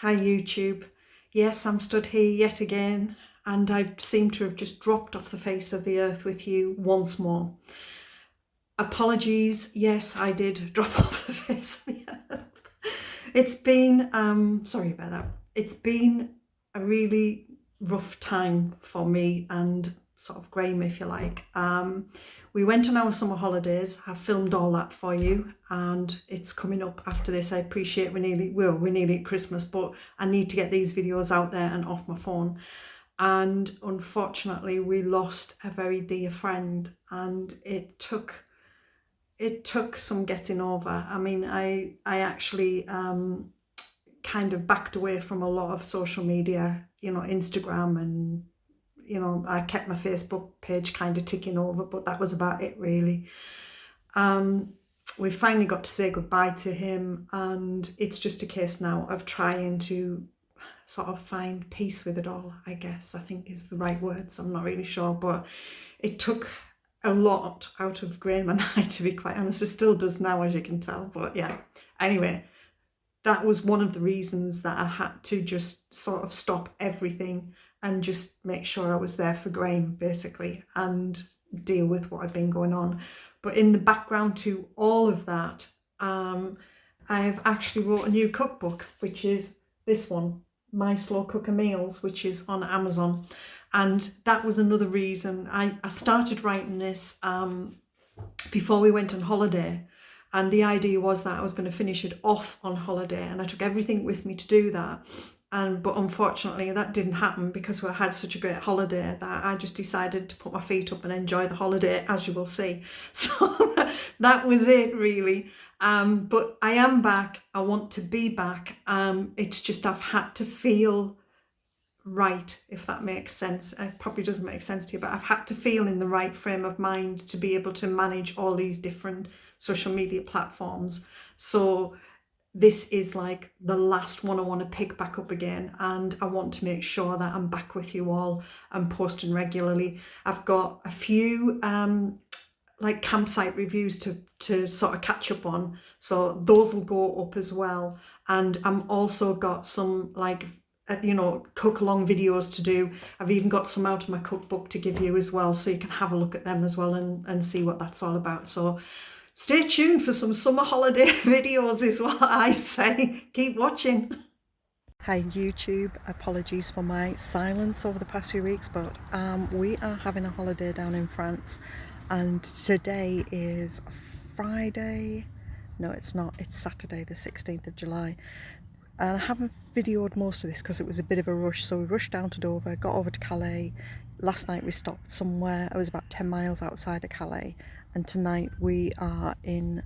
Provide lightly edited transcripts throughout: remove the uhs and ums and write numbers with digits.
Hi YouTube. Yes, I'm stood here yet again, and I seem to have just dropped off the face of the earth with you once more. Apologies, yes, I did drop off the face of the earth. It's been, sorry about that. It's been a really rough time for me and sort of Graeme, if you like. We went on our summer holidays. I filmed all that for you, and it's coming up after this. I appreciate we're nearly at Christmas, but I need to get these videos out there and off my phone. And unfortunately, we lost a very dear friend, and it took some getting over. I mean, I actually kind of backed away from a lot of social media, Instagram, and I kept my Facebook page kind of ticking over, but that was about it really. We finally got to say goodbye to him, and it's just a case now of trying to sort of find peace with it all, I guess, I think is the right words. I'm not really sure, but it took a lot out of Graeme and I, to be quite honest. It still does now, as you can tell, but yeah. Anyway, that was one of the reasons that I had to just sort of stop everything and just make sure I was there for Graeme, basically, and deal with what had been going on. But in the background to all of that, I have actually wrote a new cookbook, which is this one, My Slow Cooker Meals, which is on Amazon. And that was another reason I started writing this before we went on holiday. And the idea was that I was going to finish it off on holiday, and I took everything with me to do that. But unfortunately that didn't happen because we had such a great holiday that I just decided to put my feet up and enjoy the holiday, as you will see. So that was it really. But I am back. I want to be back. It's just I've had to feel right, if that makes sense. It probably doesn't make sense to you, but I've had to feel in the right frame of mind to be able to manage all these different social media platforms. So this is like the last one I want to pick back up again, and I want to make sure that I'm back with you all and posting regularly. I've got a few like campsite reviews to sort of catch up on, so those will go up as well. And I'm also got some like cook along videos to do. I've even got some out of my cookbook to give you as well, so you can have a look at them as well and see what that's all about. So stay tuned for some summer holiday videos is what I say. Keep watching. Hi YouTube, apologies for my silence over the past few weeks, but we are having a holiday down in France, and today is Friday. No, it's not, it's Saturday the 16th of July. And I haven't videoed most of this because it was a bit of a rush, so we rushed down to Dover, got over to Calais. Last night we stopped somewhere, I was about 10 miles outside of Calais, and tonight we are in,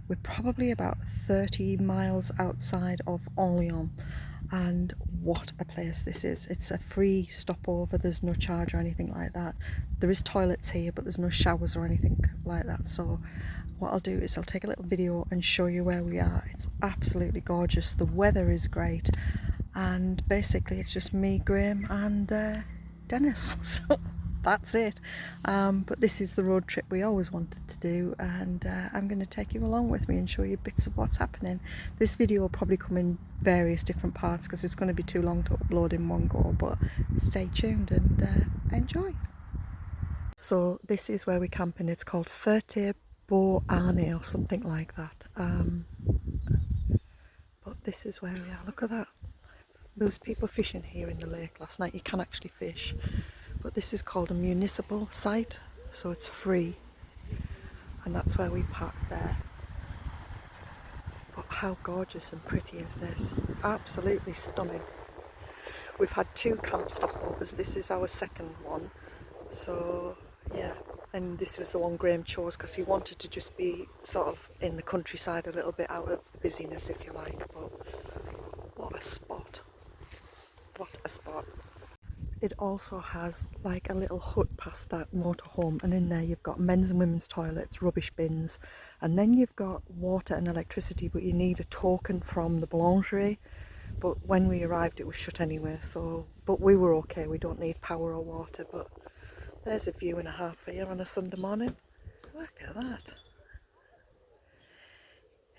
we're probably about 30 miles outside of Orléans. And what a place this is. It's a free stopover, there's no charge or anything like that. There is toilets here, but there's no showers or anything like that. So what I'll do is I'll take a little video and show you where we are. It's absolutely gorgeous, the weather is great, and basically it's just me, Graeme, and Dennis. So that's it. But this is the road trip we always wanted to do, and I'm going to take you along with me and show you bits of what's happening. This video will probably come in various different parts because it's going to be too long to upload in one go, but stay tuned and enjoy. So this is where we're camping. It's called Ferté Arne or something like that. But this is where we are. Look at that. There was people fishing here in the lake last night. You can actually fish. But this is called a municipal site, so it's free. And that's where we parked there. But how gorgeous and pretty is this? Absolutely stunning. We've had 2 camp stopovers. This is our second one. So yeah, and this was the one Graeme chose because he wanted to just be sort of in the countryside a little bit, out of the busyness, if you like. But what a spot. What a spot. It also has like a little hut past that motorhome, and in there you've got men's and women's toilets, rubbish bins, and then you've got water and electricity, but you need a token from the boulangerie. But when we arrived it was shut anyway, so, but we were okay, we don't need power or water. But there's a view and a half for you on a Sunday morning. Look at that.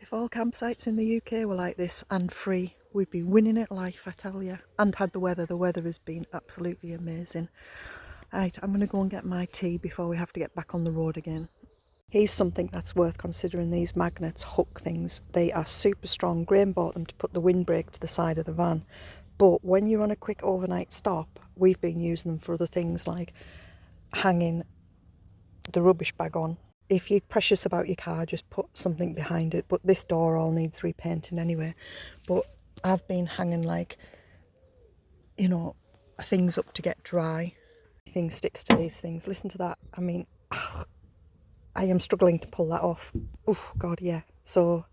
If all campsites in the UK were like this and free, we'd be winning at life, I tell you. And had the weather has been absolutely amazing. Right, I'm going to go and get my tea before we have to get back on the road again. Here's something that's worth considering, these magnets, hook things. They are super strong. Graeme bought them to put the windbreak to the side of the van. But when you're on a quick overnight stop, we've been using them for other things like hanging the rubbish bag on. If you're precious about your car, just put something behind it. But this door all needs repainting anyway. But I've been hanging, like, you know, things up to get dry. Thing sticks to these things. Listen to that. I mean, I am struggling to pull that off. Oh God, yeah. So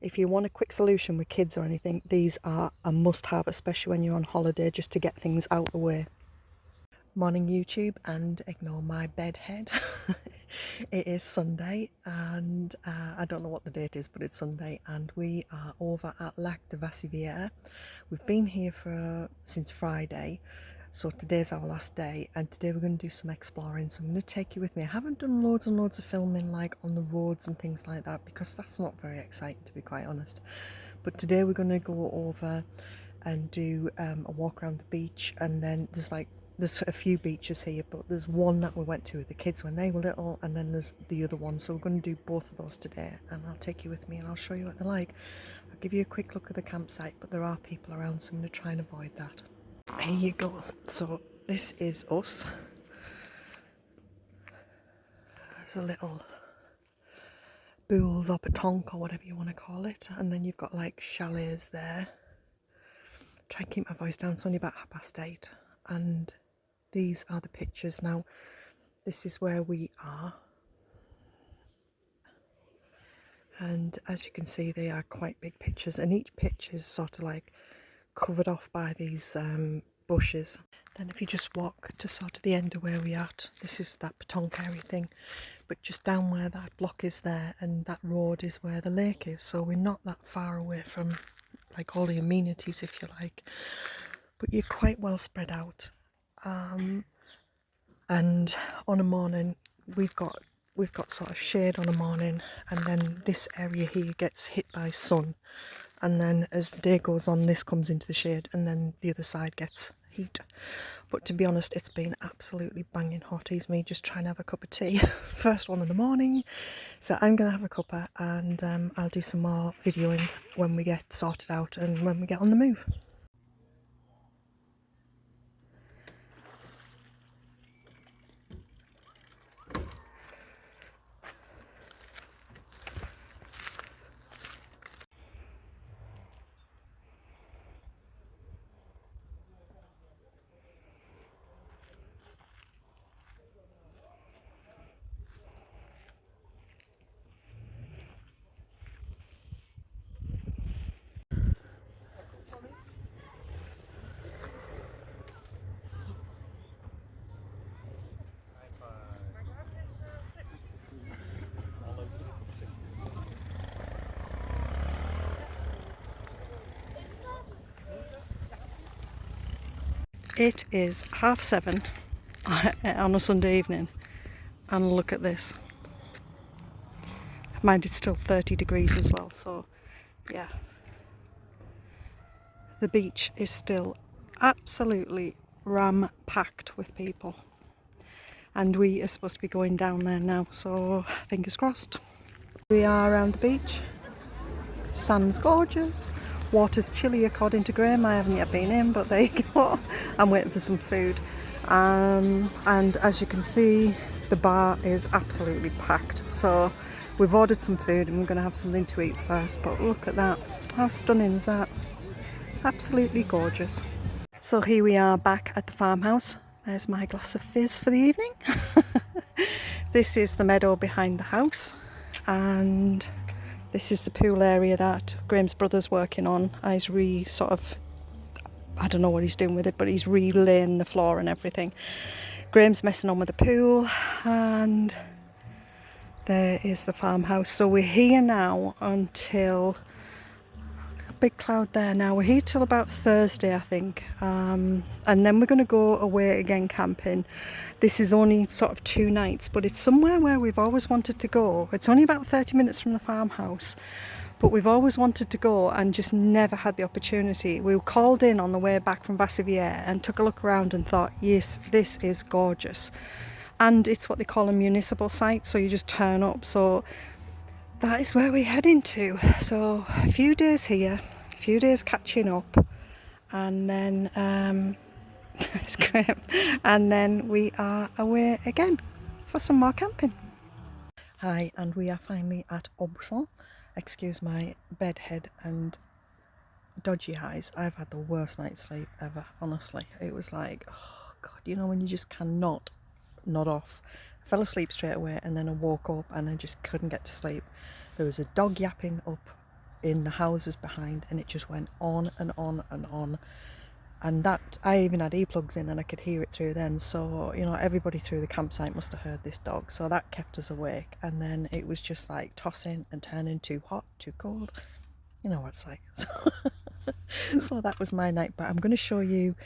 if you want a quick solution with kids or anything, these are a must-have, especially when you're on holiday, just to get things out the way. Morning YouTube, and ignore my bed head. It is Sunday, and I don't know what the date is, but it's Sunday, and we are over at Lac de Vassivière. We've been here since Friday, so today's our last day, and today we're going to do some exploring. So I'm going to take you with me. I haven't done loads and loads of filming like on the roads and things like that, because that's not very exciting, to be quite honest. But today we're going to go over and do a walk around the beach, and then there's a few beaches here, but there's one that we went to with the kids when they were little, and then there's the other one. So we're going to do both of those today, and I'll take you with me and I'll show you what they're like. I'll give you a quick look at the campsite, but there are people around, so I'm going to try and avoid that. Here you go. So this is us. There's a little boules or petanque or whatever you want to call it, and then you've got like chalets there. Try and keep my voice down, it's only about 8:30, and these are the pictures. Now, this is where we are, and as you can see, they are quite big pictures, and each picture is sort of like covered off by these bushes. Then if you just walk to sort of the end of where we're at, this is that petanque area thing, but just down where that block is there, and that road is where the lake is, so we're not that far away from like all the amenities, if you like, but you're quite well spread out. And on a morning we've got sort of shade on a morning, and then this area here gets hit by sun, and then as the day goes on, this comes into the shade, and then the other side gets heat. But to be honest, it's been absolutely banging hot. Here's me just trying to have a cup of tea. First one in the morning, so I'm gonna have a cuppa, and I'll do some more videoing when we get sorted out and when we get on the move. It is 7:30 on a Sunday evening, and look at this. Mind, it's still 30 degrees as well, so yeah. The beach is still absolutely ram-packed with people, and we are supposed to be going down there now, so fingers crossed. We are around the beach. Sand's gorgeous. Water's chilly according to Graeme. I haven't yet been in, but there you go. I'm waiting for some food. And as you can see, the bar is absolutely packed. So we've ordered some food and we're going to have something to eat first. But look at that. How stunning is that? Absolutely gorgeous. So here we are back at the farmhouse. There's my glass of fizz for the evening. This is the meadow behind the house, and this is the pool area that Graeme's brother's working on. I don't know what he's doing with it, but he's relaying the floor and everything. Graeme's messing on with the pool, and there is the farmhouse. So we're here now until, big cloud there now, we're here till about Thursday, I think, and then we're going to go away again camping. This is only sort of 2 nights, but it's somewhere where we've always wanted to go. It's only about 30 minutes from the farmhouse, but we've always wanted to go and just never had the opportunity. We were called in on the way back from Vassivière and took a look around and thought, yes, this is gorgeous. And it's what they call a municipal site, so you just turn up. So that is where we're heading to. So a few days here, a few days catching up, and then it's great. And then we are away again for some more camping. Hi, and we are finally at Orbison. Excuse my bedhead and dodgy eyes. I've had the worst night's sleep ever, honestly. It was like, oh God, you know when you just cannot nod off. I fell asleep straight away, and then I woke up and I just couldn't get to sleep. There was a dog yapping up in the houses behind, and it just went on and on and on. And that, I even had earplugs in and I could hear it through then. So, you know, everybody through the campsite must have heard this dog. So that kept us awake. And then it was just like tossing and turning, too hot, too cold. You know what it's like. So that was my night. But I'm going to show you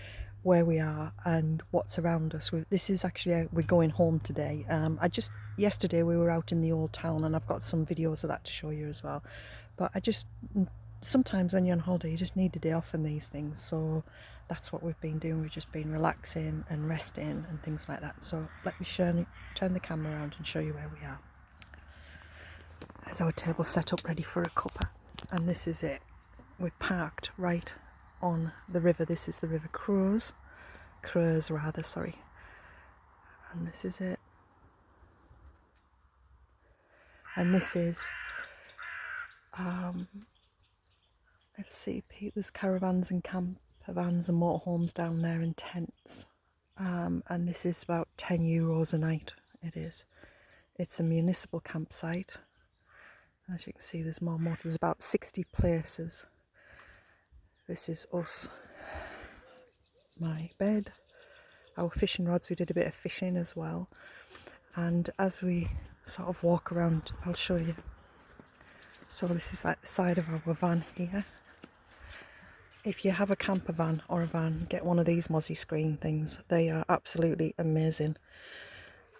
where we are and what's around us. This is actually, we're going home today. Yesterday we were out in the old town, and I've got some videos of that to show you as well. But sometimes when you're on holiday, you just need a day off and these things. So that's what we've been doing. We've just been relaxing and resting and things like that. So let me turn the camera around and show you where we are. There's our table set up ready for a cuppa, and this is it. We're parked right on the river. This is the River Creuse, sorry. And this is it. And this is let's see, there's caravans and campervans and motorhomes down there and tents. And this is about €10 a night, it is. It's a municipal campsite. As you can see, there's more. There's about 60 places. This is us. My bed. Our fishing rods, we did a bit of fishing as well. And as we sort of walk around, I'll show you. So this is like the side of our van here. If you have a camper van or a van, get one of these mozzie screen things. They are absolutely amazing.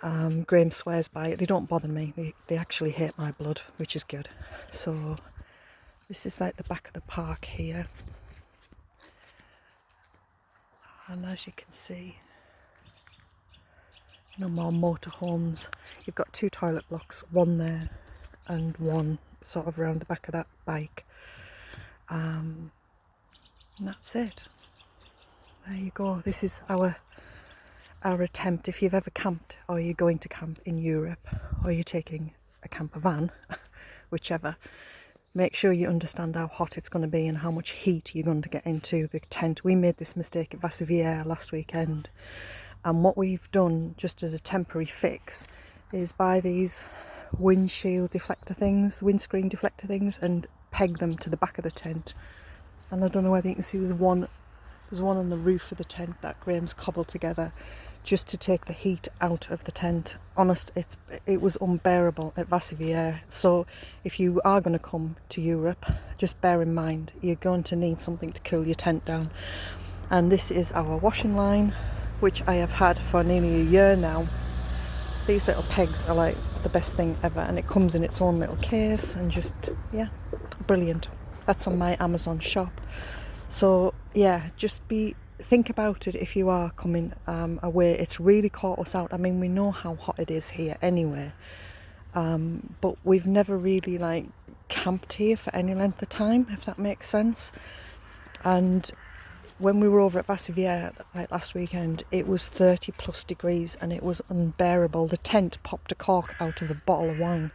Graeme swears by it. They don't bother me. They actually hate my blood, which is good. So this is like the back of the park here. And as you can see, no more motorhomes. You've got 2 toilet blocks, one there and one sort of around the back of that bike. And that's it. There you go. This is our attempt. If you've ever camped, or you're going to camp in Europe, or you're taking a camper van, whichever, make sure you understand how hot it's going to be and how much heat you're going to get into the tent. We made this mistake at Vassivière last weekend, and what we've done just as a temporary fix is buy these windscreen deflector things and peg them to the back of the tent. And I don't know whether you can see, there's one on the roof of the tent that Graeme's cobbled together just to take the heat out of the tent. Honest, it was unbearable at Vassivière. So if you are going to come to Europe, just bear in mind you're going to need something to cool your tent down. And this is our washing line, which I have had for nearly a year now. These little pegs are like the best thing ever, and it comes in its own little case, and just, yeah, brilliant. That's on my Amazon shop. So yeah, think about it if you are coming away. It's really caught us out. I mean, we know how hot it is here anyway, but we've never really camped here for any length of time, if that makes sense. And when we were over at Vassivière last weekend, it was 30 plus degrees and it was unbearable. The tent popped a cork out of a bottle of wine.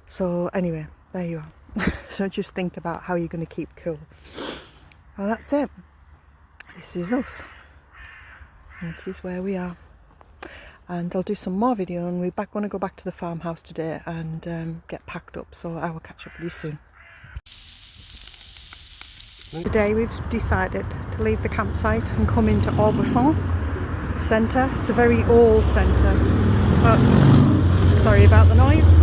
So anyway, there you are. So just think about how you're going to keep cool. Well, that's it. This is us. This is where we are. And I'll do some more video, and we're going to go back to the farmhouse today and get packed up. So I will catch up with you soon. Today we've decided to leave the campsite and come into Orbison centre. It's a very old centre, but sorry about the noise.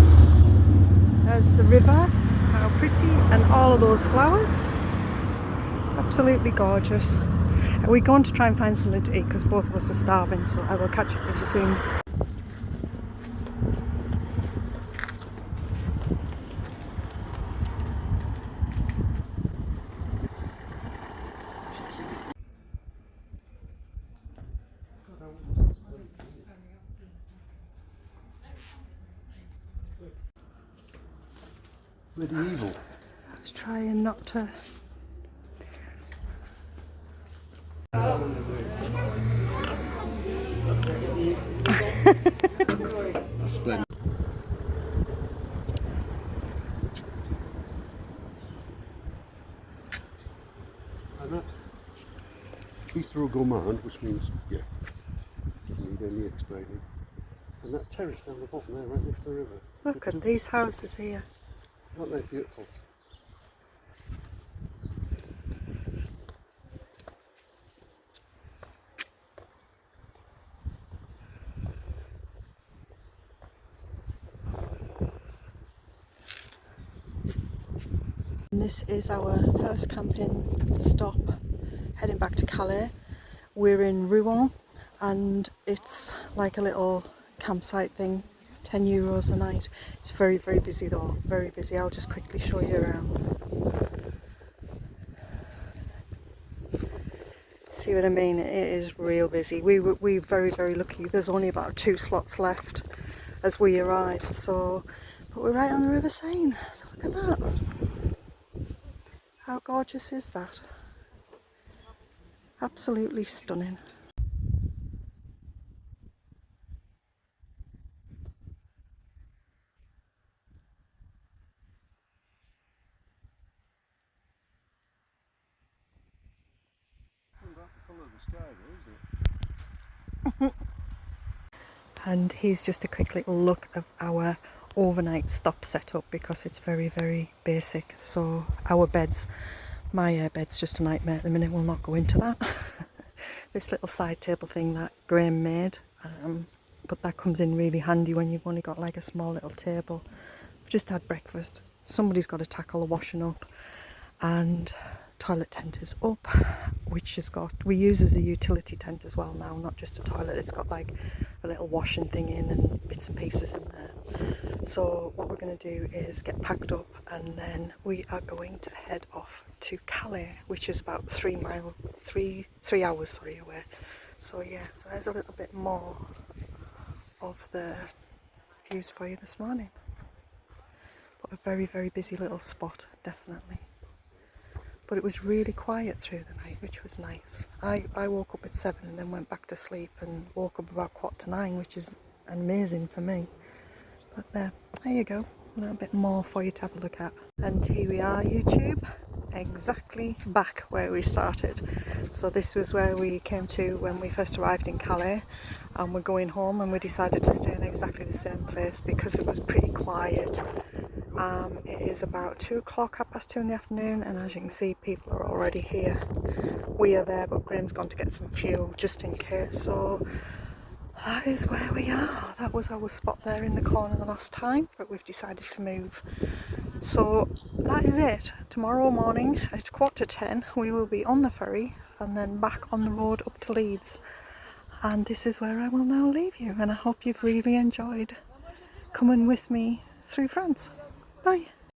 There's the river, how pretty, and all of those flowers. Absolutely gorgeous. We're going to try and find something to eat because both of us are starving, so I will catch up with you soon. medieval. I was trying not to. That's splendid. And that Bistro Gourmand, which means, yeah, doesn't need any explaining. And that terrace down the bottom there, right next to the river. Look at these houses here. Aren't they beautiful? And this is our first camping stop, heading back to Calais. We're in Rouen and it's like a little campsite thing, €10 a night. It's very, very busy though, very busy. I'll just quickly show you around. See what I mean? It is real busy. We're very, very lucky. There's only about 2 slots left as we arrived, so, but we're right on the River Seine, so look at that. How gorgeous is that? Absolutely stunning. And here's just a quick little look of our overnight stop setup because it's very, very basic. So our beds, my bed's just a nightmare at the minute, we'll not go into that. This little side table thing that Graeme made, but that comes in really handy when you've only got like a small little table. We've just had breakfast, somebody's got to tackle the washing up, and toilet tent is up, which has got, we use as a utility tent as well now, not just a toilet. It's got like a little washing thing in and bits and pieces in there. So what we're going to do is get packed up and then we are going to head off to Calais, which is about 3 hours away. So yeah, so there's a little bit more of the views for you this morning, but a very, very busy little spot, definitely. But it was really quiet through the night, which was nice. I woke up at 7 and then went back to sleep and woke up about 9:15, which is amazing for me. But there you go, a little bit more for you to have a look at. And here we are, YouTube, exactly back where we started. So this was where we came to when we first arrived in Calais, and we're going home, and we decided to stay in exactly the same place because it was pretty quiet. It is about 2 o'clock, 2:30 in the afternoon, and as you can see, people are already here. We are there, but Graeme's gone to get some fuel just in case. So that is where we are. That was our spot there in the corner the last time, but we've decided to move. So that is it. Tomorrow morning at 10:15 we will be on the ferry and then back on the road up to Leeds. And this is where I will now leave you, and I hope you've really enjoyed coming with me through France. Bye.